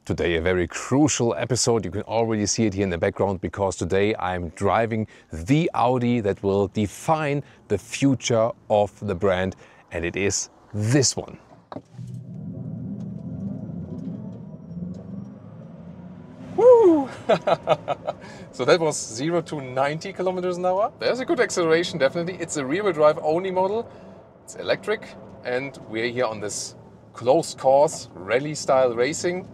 Today a very crucial episode. You can already see it here in the background because today I'm driving the Audi that will define the future of the brand, and it is this one. Woo! So that was 0 to 90 kilometers an hour. There's a good acceleration, definitely. It's a rear-wheel drive only model. It's electric, and we're here on this closed course, rally style racing.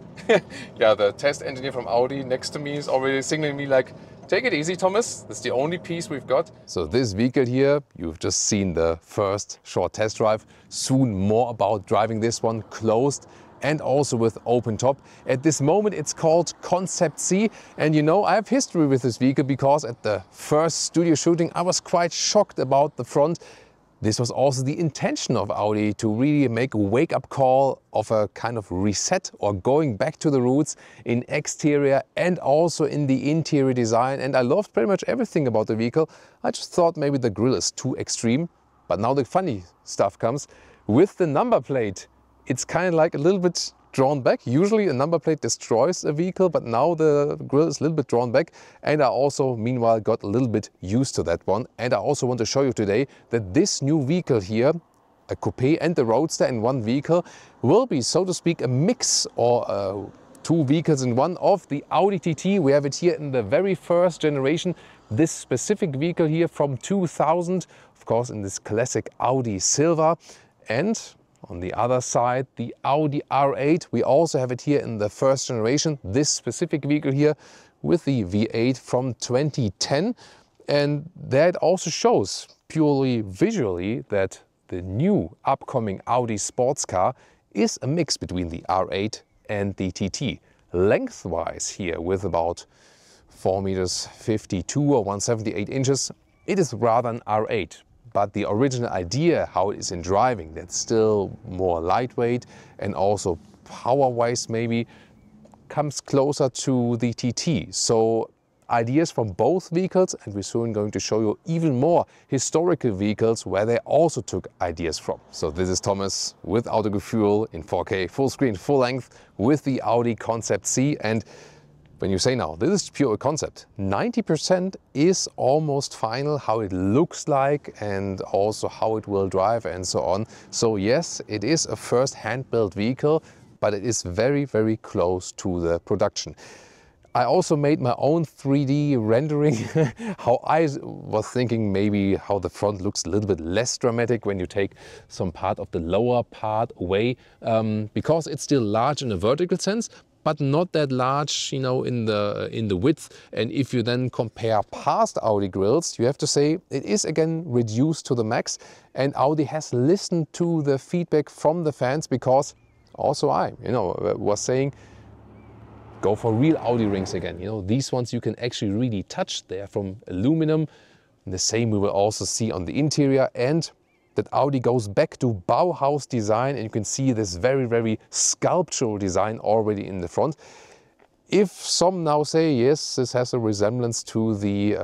Yeah, the test engineer from Audi next to me is already signaling me like, take it easy, Thomas. That's the only piece we've got. So this vehicle here, you've just seen the first short test drive. Soon more about driving this one closed and also with open top. At this moment it's called Concept C, and you know, I have history with this vehicle because at the first studio shooting I was quite shocked about the front. This was also the intention of Audi, to really make a wake-up call of a kind of reset or going back to the roots in exterior and also in the interior design. And I loved pretty much everything about the vehicle. I just thought maybe the grille is too extreme. But now the funny stuff comes. With the number plate, it's kind of like a little bit drawn back. Usually a number plate destroys a vehicle, but now the grille is a little bit drawn back. And I also, meanwhile, got a little bit used to that one. And I also want to show you today that this new vehicle here, a coupe and the roadster in one vehicle, will be, so to speak, a mix or two vehicles in one of the Audi TT. We have it here in the very first generation. This specific vehicle here from 2000, of course, in this classic Audi silver. And on the other side, the Audi R8, we also have it here in the first generation, this specific vehicle here with the V8 from 2010. And that also shows purely visually that the new upcoming Audi sports car is a mix between the R8 and the TT. Lengthwise here with about 4 meters 52 or 178 inches, it is rather an R8. But the original idea, how it is in driving, that's still more lightweight and also power-wise maybe comes closer to the TT. So ideas from both vehicles, and we're soon going to show you even more historical vehicles where they also took ideas from. So this is Thomas with Autogefühl in 4K, full screen, full length with the Audi Concept C. And when you say now, this is pure concept, 90% is almost final, how it looks like and also how it will drive and so on. So yes, it is a first hand-built vehicle, but it is very, very close to the production. I also made my own 3D rendering, how I was thinking maybe how the front looks a little bit less dramatic when you take some part of the lower part away, because it's still large in a vertical sense, but not that large, you know, in the width. And if you then compare past Audi grills, you have to say it is again reduced to the max. And Audi has listened to the feedback from the fans, because also I, was saying, go for real Audi rings again. You know, these ones you can actually really touch. They're from aluminum. And the same we will also see on the interior, and that Audi goes back to Bauhaus design, and you can see this very, very sculptural design already in the front. If some now say, yes, this has a resemblance to the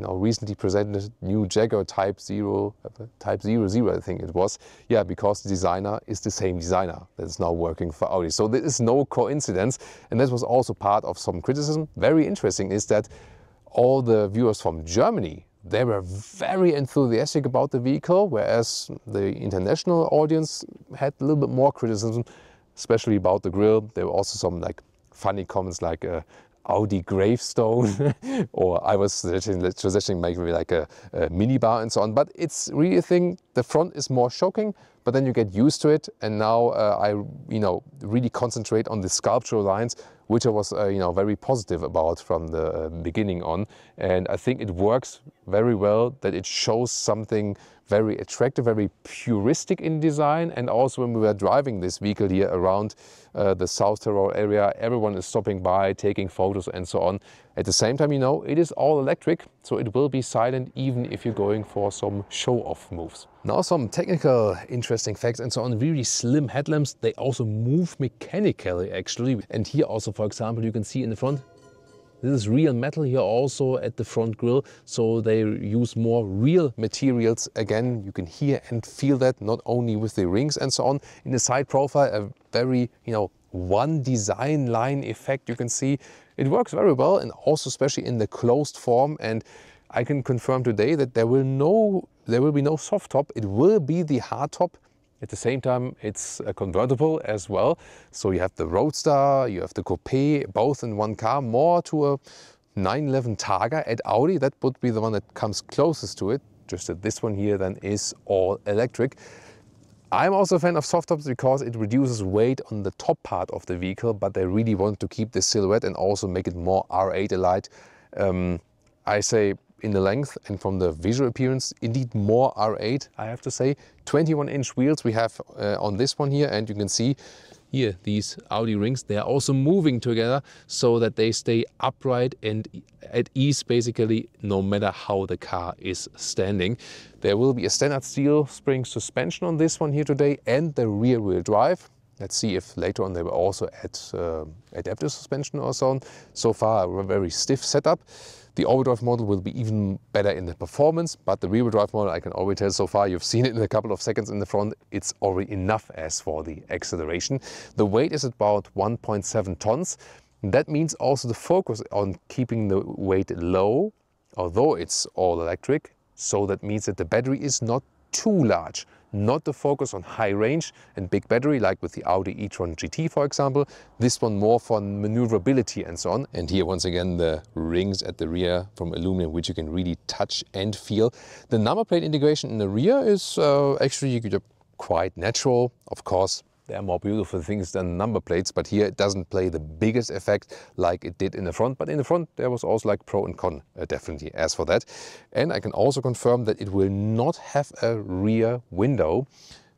recently presented new Jaguar Type 00, I think it was. Yeah, because the designer is the same designer that is now working for Audi. So there is no coincidence, and this was also part of some criticism. Very interesting is that all the viewers from Germany, they were very enthusiastic about the vehicle, whereas the international audience had a little bit more criticism, especially about the grille. There were also some like funny comments like Audi gravestone, or I was suggesting maybe like a minibar and so on. But it's really a thing, the front is more shocking, but then you get used to it. And now I really concentrate on the sculptural lines, which I was very positive about from the beginning on. And I think it works very well, that it shows something very attractive, very puristic in design. And also when we were driving this vehicle here around the South Tyrol area, everyone is stopping by, taking photos and so on. At the same time, it is all electric, so it will be silent even if you're going for some show-off moves. Now some technical interesting facts and so on. Really slim headlamps, they also move mechanically actually. And here also, for example, you can see in the front, this is real metal here also at the front grille, so they use more real materials. Again, you can hear and feel that not only with the rings and so on. In the side profile, a very, one design line effect. You can see it works very well, and also especially in the closed form. And I can confirm today that there will be no soft top. It will be the hard top. At the same time, it's a convertible as well. So you have the Roadster, you have the Coupe, both in one car, more to a 911 Targa at Audi. That would be the one that comes closest to it. Just that this one here then is all electric. I'm also a fan of soft tops because it reduces weight on the top part of the vehicle, but they really want to keep the silhouette and also make it more R8 alike. I say in the length and from the visual appearance, indeed more R8, I have to say. 21-inch wheels we have on this one here, and you can see here these Audi rings, they are also moving together so that they stay upright and at ease basically no matter how the car is standing. There will be a standard steel spring suspension on this one here today and the rear wheel drive. Let's see if later on they will also add adaptive suspension or so on. So far a very stiff setup. The all-wheel-drive model will be even better in the performance, but the rear-wheel drive model, I can already tell so far, you've seen it in a couple of seconds in the front, it's already enough as for the acceleration. The weight is about 1.7 tons. That means also the focus on keeping the weight low, although it's all electric. So that means that the battery is not too large. Not the focus on high range and big battery like with the Audi e-tron GT, for example. This one more for maneuverability and so on. And here once again the rings at the rear from aluminum, which you can really touch and feel. The number plate integration in the rear is actually quite natural. Of course, there are more beautiful things than number plates, but here it doesn't play the biggest effect like it did in the front. But in the front there was also like pro and con definitely as for that. And I can also confirm that it will not have a rear window.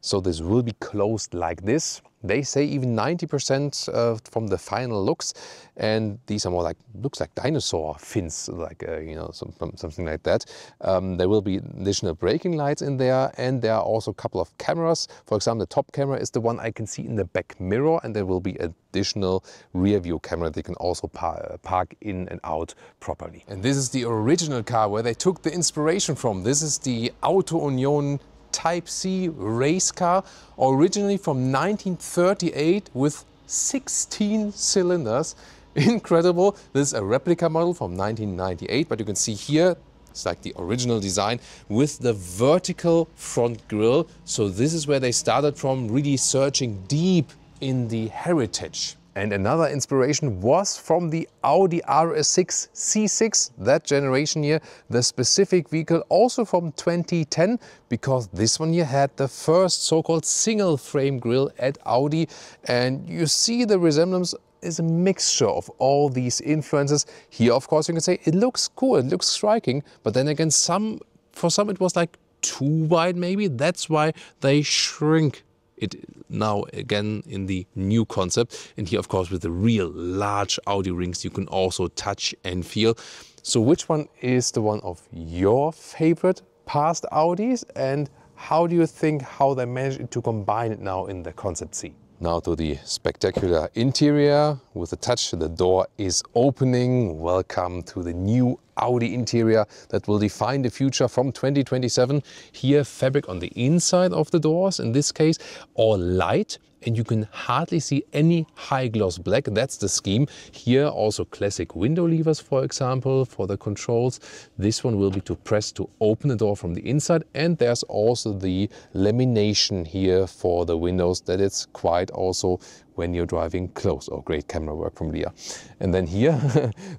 So this will be closed like this. They say even 90% from the final looks, and these are more like, looks like dinosaur fins, like you know, something like that. There will be additional braking lights in there, and there are also a couple of cameras. For example, the top camera is the one I can see in the back mirror, and there will be additional rear view camera that you can also park in and out properly. And this is the original car where they took the inspiration from. This is the Auto Union Type C race car, originally from 1938 with 16 cylinders. Incredible. This is a replica model from 1998, but you can see here it's like the original design with the vertical front grille. So this is where they started from, really searching deep in the heritage. And another inspiration was from the Audi RS6 C6, that generation here, the specific vehicle also from 2010, because this one here had the first so-called single frame grille at Audi. And you see the resemblance is a mixture of all these influences. Here, of course, you can say it looks cool, it looks striking, but then again, for some it was like too wide maybe. That's why they shrink it now again in the new concept. And here, of course, with the real large Audi rings, you can also touch and feel. So which one is the one of your favorite past Audis, and how do you think how they managed to combine it now in the Concept C? Now to the spectacular interior. With the touch, the door is opening. Welcome to the new Audi interior that will define the future from 2027. Here, fabric on the inside of the doors, in this case, all light. And you can hardly see any high gloss black. That's the scheme. Here also classic window levers, for example, for the controls. This one will be to press to open the door from the inside. And there's also the lamination here for the windows, that it's quite also when you're driving close. Oh, great camera work from Leah. And then here,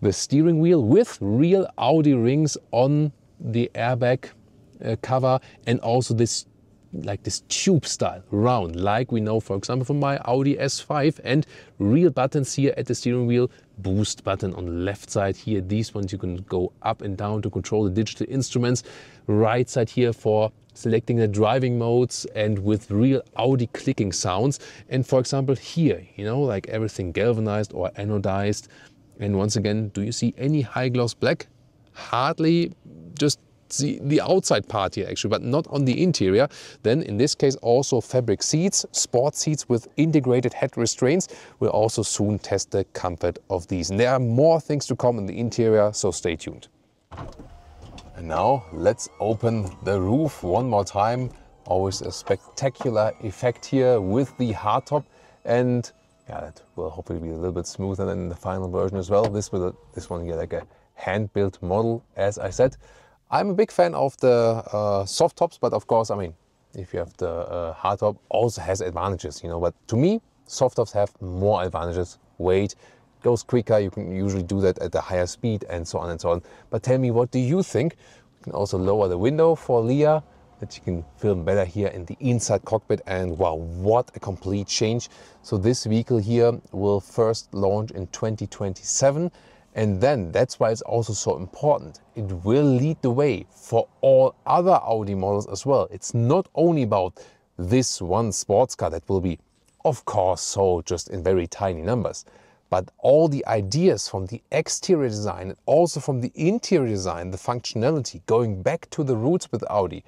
the steering wheel with real Audi rings on the airbag cover, and also this like this tube style round, like we know, for example, from my Audi S5, and real buttons here at the steering wheel. Boost button on the left side here. These ones you can go up and down to control the digital instruments. Right side here for selecting the driving modes, and with real Audi clicking sounds. And for example here, you know, like everything galvanized or anodized. And once again, do you see any high gloss black? Hardly, just the outside part here actually, but not on the interior. Then in this case also fabric seats, sport seats with integrated head restraints. We'll also soon test the comfort of these. And there are more things to come in the interior, so stay tuned. And now let's open the roof one more time. Always a spectacular effect here with the hardtop. And yeah, that will hopefully be a little bit smoother than the final version as well. This one here, like a hand-built model, as I said. I'm a big fan of the soft tops, but of course, I mean, if you have the hard top, also has advantages, you know. But to me, soft tops have more advantages. Weight goes quicker. You can usually do that at a higher speed, and so on and so on. But tell me, what do you think? You can also lower the window for Leah, that you can film better here in the inside cockpit. And wow, what a complete change. So this vehicle here will first launch in 2027. And then that's why it's also so important. It will lead the way for all other Audi models as well. It's not only about this one sports car that will be, of course, sold just in very tiny numbers, but all the ideas from the exterior design and also from the interior design, the functionality, going back to the roots with Audi,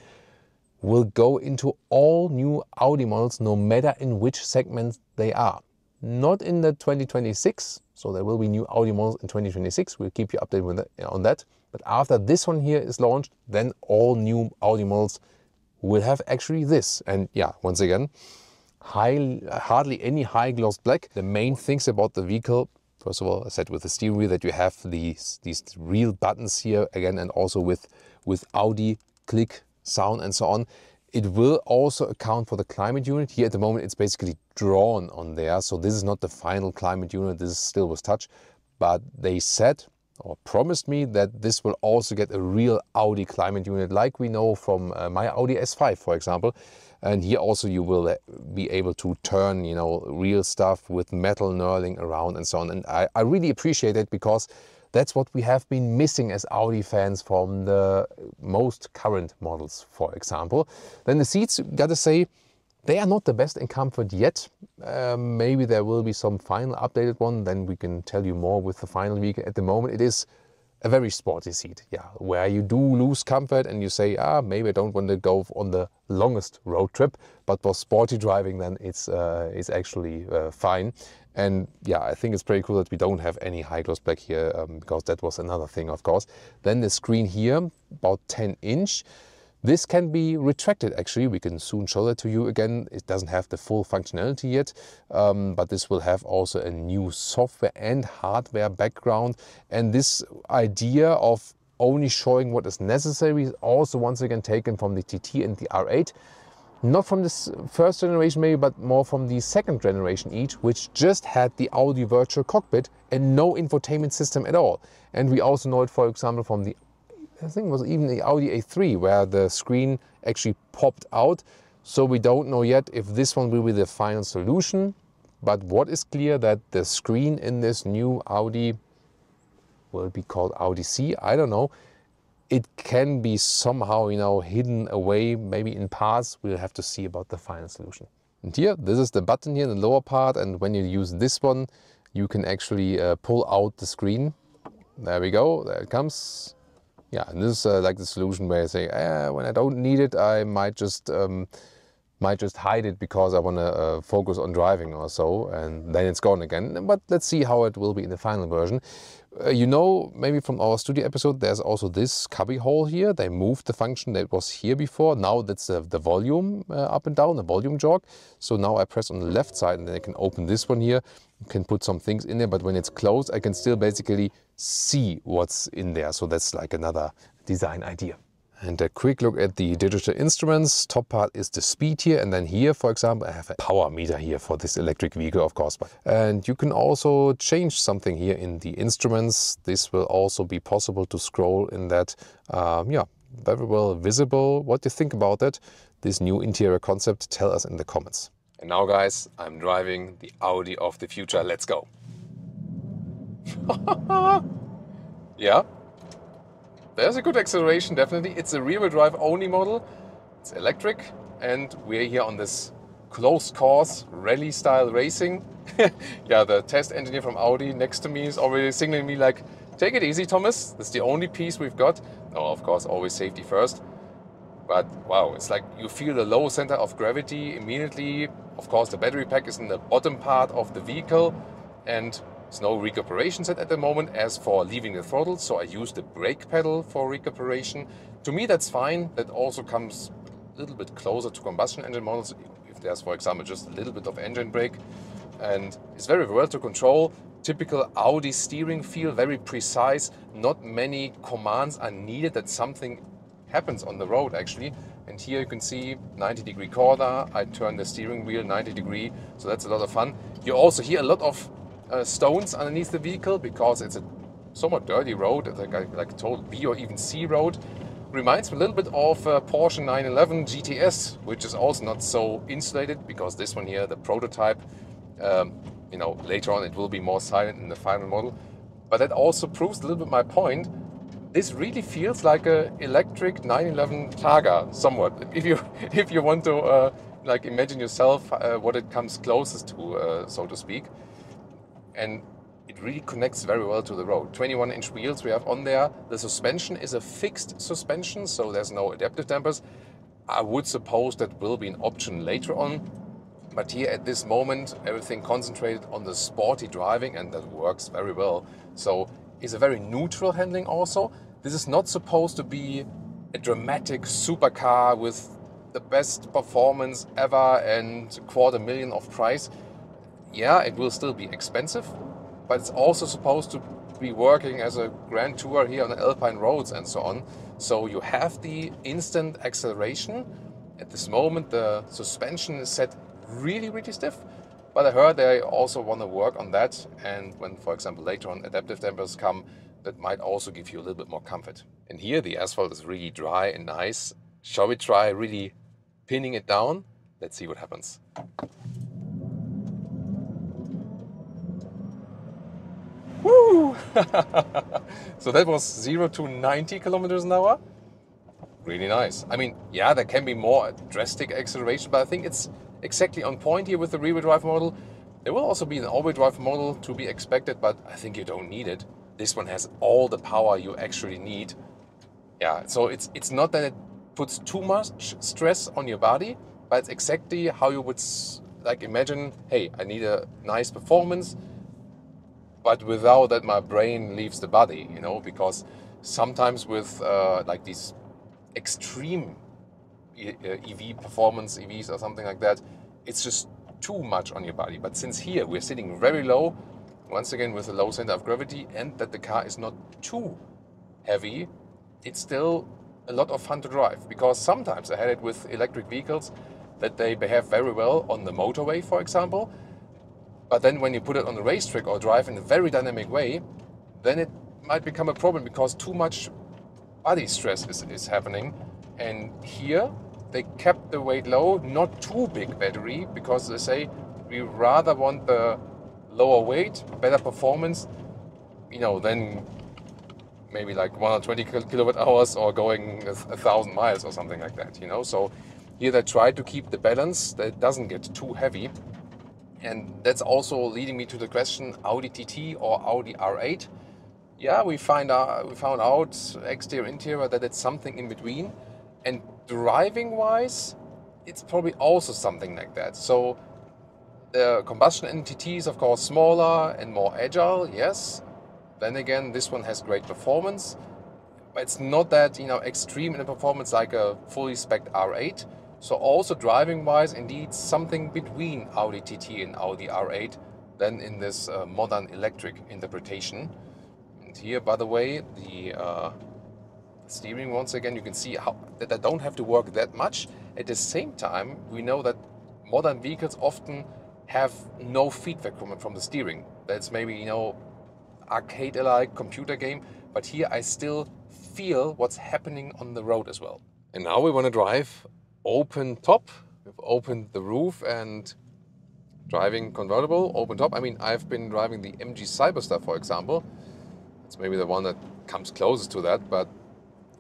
will go into all new Audi models, no matter in which segment they are. Not in the 2026, so there will be new Audi models in 2026. We'll keep you updated with on that. But after this one here is launched, then all new Audi models will have actually this. And yeah, once again, hardly any high gloss black. The main things about the vehicle, first of all, I said with the steering wheel that you have these real buttons here again, and also with Audi click sound and so on. It will also account for the climate unit. Here at the moment, it's basically drawn on there. So this is not the final climate unit. This is still with touch. But they said or promised me that this will also get a real Audi climate unit, like we know from my Audi S5, for example. And here also you will be able to turn, you know, real stuff with metal knurling around and so on. And I really appreciate it, because that's what we have been missing as Audi fans from the most current models, for example. Then the seats, gotta say, they are not the best in comfort yet. Maybe there will be some final updated one, then we can tell you more with the final vehicle. At the moment, it is a very sporty seat, yeah, where you do lose comfort and you say, maybe I don't want to go on the longest road trip, but for sporty driving, then it's actually fine. And yeah, I think it's pretty cool that we don't have any high gloss black here, because that was another thing, of course. Then the screen here, about 10-inch. This can be retracted, actually. We can soon show that to you again. It doesn't have the full functionality yet, but this will have also a new software and hardware background. And this idea of only showing what is necessary is also once again taken from the TT and the R8. Not from this first generation maybe, but more from the second generation each, which just had the Audi virtual cockpit and no infotainment system at all. And we also know it, for example, from the, I think it was even the Audi A3, where the screen actually popped out. So we don't know yet if this one will be the final solution. But what is clear, that the screen in this new Audi will be called Audi C, I don't know. It can be somehow, you know, hidden away, maybe in parts. We'll have to see about the final solution. And here, this is the button here in the lower part. And when you use this one, you can actually pull out the screen. There we go, there it comes. Yeah, and this is like the solution where I say, when I don't need it, I might just hide it because I want to focus on driving or so, and then it's gone again. But let's see how it will be in the final version. You know, maybe from our studio episode, there's also this cubby hole here. They moved the function that was here before. Now that's the volume up and down, the volume jog. So now I press on the left side and then I can open this one here. You can put some things in there, but when it's closed, I can still basically see what's in there. So that's like another design idea. And a quick look at the digital instruments. Top part is the speed here, and then here, for example, I have a power meter here for this electric vehicle, of course. And you can also change something here in the instruments. This will also be possible to scroll in that. Yeah, very well visible. What do you think about that? This new interior concept, tell us in the comments. And now, guys, I'm driving the Audi of the future. Let's go. Yeah. There's a good acceleration, definitely. It's a rear-wheel drive only model. It's electric, and we're here on this closed course rally style racing. Yeah, the test engineer from Audi next to me is already signaling me like, take it easy, Thomas. That's the only piece we've got. No, of course, always safety first. But wow, it's like you feel the low center of gravity immediately. Of course, the battery pack is in the bottom part of the vehicle, and there's no recuperation set at the moment. As for leaving the throttle, so I use the brake pedal for recuperation. To me, that's fine. That also comes a little bit closer to combustion engine models. If there's, for example, just a little bit of engine brake. and it's very well to control. Typical Audi steering feel, very precise. Not many commands are needed that something happens on the road actually. And here you can see 90-degree corner. I turn the steering wheel 90 degree, so that's a lot of fun. You also hear a lot of stones underneath the vehicle because it's a somewhat dirty road, like a total B or even C road. Reminds me a little bit of Porsche 911 GTS, which is also not so insulated because this one here, the prototype, you know, later on it will be more silent in the final model. But that also proves a little bit my point. This really feels like an electric 911 Targa, somewhat. If you want to like imagine yourself what it comes closest to, so to speak, and it really connects very well to the road. 21-inch wheels we have on there. The suspension is a fixed suspension, so there's no adaptive dampers. I would suppose that will be an option later on, but here at this moment, everything concentrated on the sporty driving, and that works very well. So it's a very neutral handling also. This is not supposed to be a dramatic supercar with the best performance ever and $250,000 of price. Yeah, it will still be expensive, but it's also supposed to be working as a grand tour here on the Alpine roads and so on. So you have the instant acceleration. At this moment, the suspension is set really, really stiff, but I heard they also want to work on that. And when, for example, later on adaptive dampers come, that might also give you a little bit more comfort. And here the asphalt is really dry and nice. Shall we try really pinning it down? Let's see what happens. Woo! So that was 0 to 90 kilometers an hour. Really nice. I mean, yeah, there can be more drastic acceleration, but I think it's exactly on point here with the rear-wheel drive model. There will also be an all-wheel drive model to be expected, but I think you don't need it. This one has all the power you actually need. Yeah, so it's not that it puts too much stress on your body, but it's exactly how you would like imagine, hey, I need a nice performance, but without that my brain leaves the body, you know, because sometimes with like these extreme EV performance, EVs or something like that, it's just too much on your body. But since here we're sitting very low, once again with a low center of gravity, and that the car is not too heavy, it's still a lot of fun to drive. Because sometimes I had it with electric vehicles that they behave very well on the motorway, for example, but then when you put it on the racetrack or drive in a very dynamic way, then it might become a problem because too much body stress is happening. And here they kept the weight low, not too big battery, because they say we rather want the lower weight, better performance, you know, than maybe like 120 kilowatt hours or going 1,000 miles or something like that, you know. So here they try to keep the balance that it doesn't get too heavy. And that's also leading me to the question, Audi TT or Audi R8. Yeah, we found out exterior interior that it's something in between, and driving wise it's probably also something like that. So the combustion engine TT is of course smaller and more agile, yes. Then again, this one has great performance, but it's not that, you know, extreme in the performance like a fully spec'd R8. So also driving wise, indeed something between Audi TT and Audi R8 than in this modern electric interpretation. And here, by the way, the steering, once again, you can see that I don't have to work that much. At the same time, we know that modern vehicles often have no feedback from the steering. That's maybe, you know, arcade-like computer game, but here I still feel what's happening on the road as well. And now we want to drive open top. We've opened the roof and driving convertible, open top. I mean, I've been driving the MG Cyberstar, for example. It's maybe the one that comes closest to that, but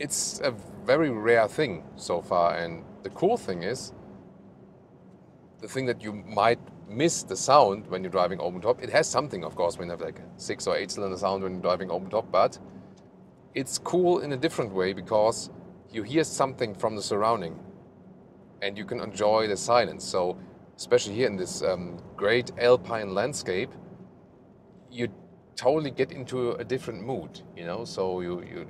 it's a very rare thing so far. And the cool thing is, the thing that you might miss the sound when you're driving open top. It has something, of course, when you have like a 6 or 8 cylinder sound when you're driving open top, but it's cool in a different way because you hear something from the surrounding and you can enjoy the silence. So especially here in this great alpine landscape, you totally get into a different mood, you know. So you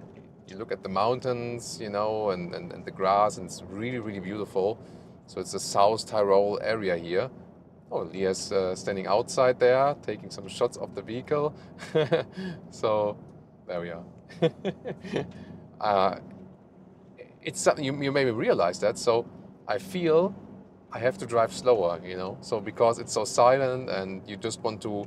look at the mountains, you know, and the grass, and it's really, really beautiful. So it's the South Tyrol area here. Oh, Leah's standing outside there, taking some shots of the vehicle. So there we are. It's something you maybe realize that. So I feel I have to drive slower, you know. So because it's so silent and you just want to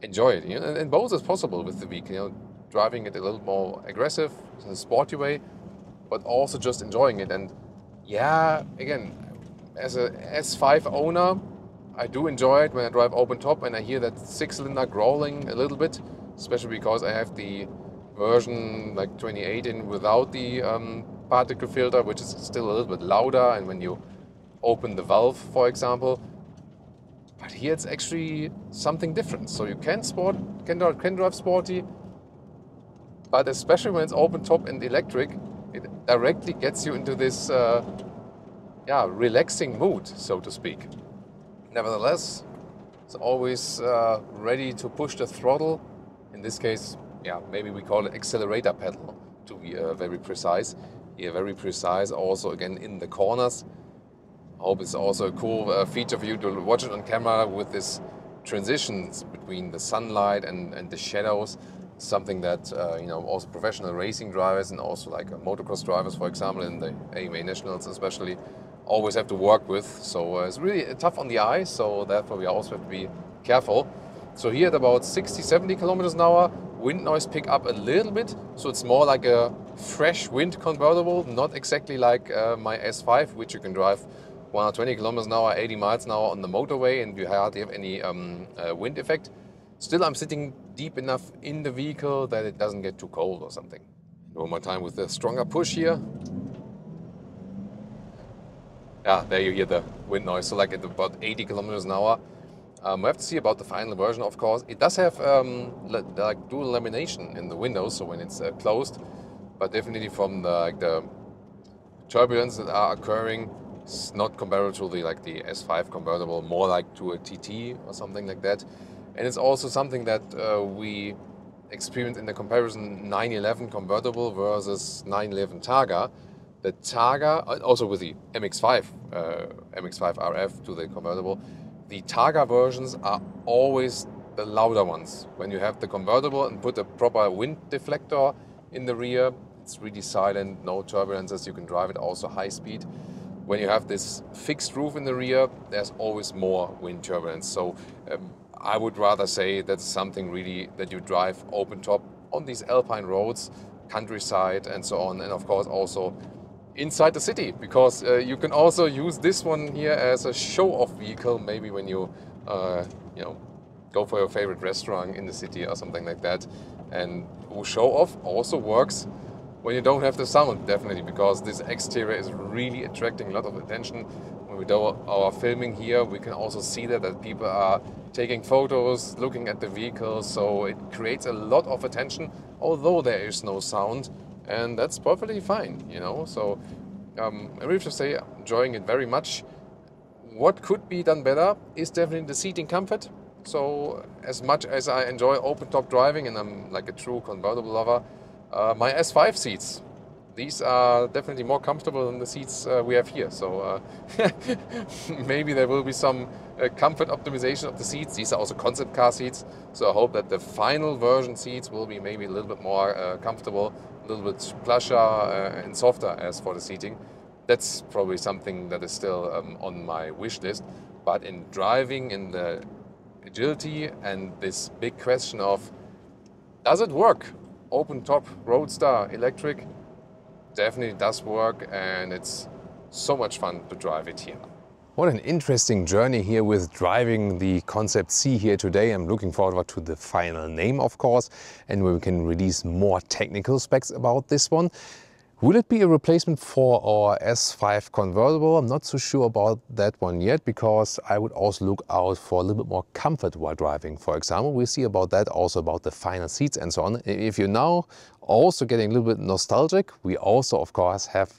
enjoy it, you know. And both is possible with the vehicle, you know, driving it a little more aggressive in a sporty way, but also just enjoying it. And yeah, again, as a S5 owner, I do enjoy it when I drive open top and I hear that 6-cylinder growling a little bit, especially because I have the version like 2018 without the particle filter, which is still a little bit louder, and when you open the valve, for example. But here it's actually something different. So you can drive sporty, but especially when it's open top and electric, it directly gets you into this relaxing mood, so to speak. Nevertheless, it's always ready to push the throttle. In this case, maybe we call it accelerator pedal to be very precise. Here, very precise also again in the corners. I hope it's also a cool feature for you to watch it on camera with this transitions between the sunlight and the shadows. Something that also professional racing drivers and also like motocross drivers, for example, in the AMA Nationals especially, always have to work with. So it's really tough on the eye, so therefore we also have to be careful. So here at about 60-70 kilometers an hour, wind noise pick up a little bit, so it's more like a fresh wind convertible, not exactly like my S5, which you can drive 120 kilometers an hour, 80 miles an hour on the motorway, and you hardly have any wind effect. Still, I'm sitting deep enough in the vehicle that it doesn't get too cold or something. One more time with the stronger push here. Yeah, there you hear the wind noise, so like at about 80 kilometers an hour. We have to see about the final version, of course. It does have like dual lamination in the windows, so when it's closed, but definitely from the turbulence that are occurring, it's not comparable to the S5 convertible, more like to a TT or something like that. And it's also something that we experienced in the comparison 911 convertible versus 911 Targa. The Targa, also with the MX5 RF to the convertible, the Targa versions are always the louder ones. When you have the convertible and put a proper wind deflector in the rear, it's really silent, no turbulences, you can drive it also high speed. When you have this fixed roof in the rear, there's always more wind turbulence. So I would rather say that's something really that you drive open top on these alpine roads, countryside and so on, and of course also inside the city, because you can also use this one here as a show-off vehicle, maybe when you go for your favorite restaurant in the city or something like that. And show-off also works when you don't have the sound, definitely, because this exterior is really attracting a lot of attention. When we do our filming here, we can also see that people are taking photos, looking at the vehicle, so it creates a lot of attention, although there is no sound. And that's perfectly fine, you know. So I really have to say, enjoying it very much. What could be done better is definitely the seating comfort. So as much as I enjoy open top driving and I'm like a true convertible lover, my S5 seats, these are definitely more comfortable than the seats we have here. So maybe there will be some comfort optimization of the seats. These are also concept car seats. So I hope that the final version seats will be maybe a little bit more comfortable, a little bit plusher and softer as for the seating. That's probably something that is still on my wish list. But in driving, in the agility and this big question of, does it work? Open top roadster electric definitely does work, and it's so much fun to drive it here. What an interesting journey here with driving the Concept C here today. I'm looking forward to the final name, of course, and we can release more technical specs about this one. Will it be a replacement for our S5 convertible? I'm not so sure about that one yet, because I would also look out for a little bit more comfort while driving. For example, we'll see about that, also about the final seats and so on. If you're now also getting a little bit nostalgic, we also, of course, have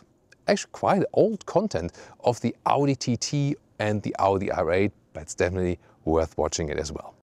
actually quite old content of the Audi TT and the Audi R8, but it's definitely worth watching it as well.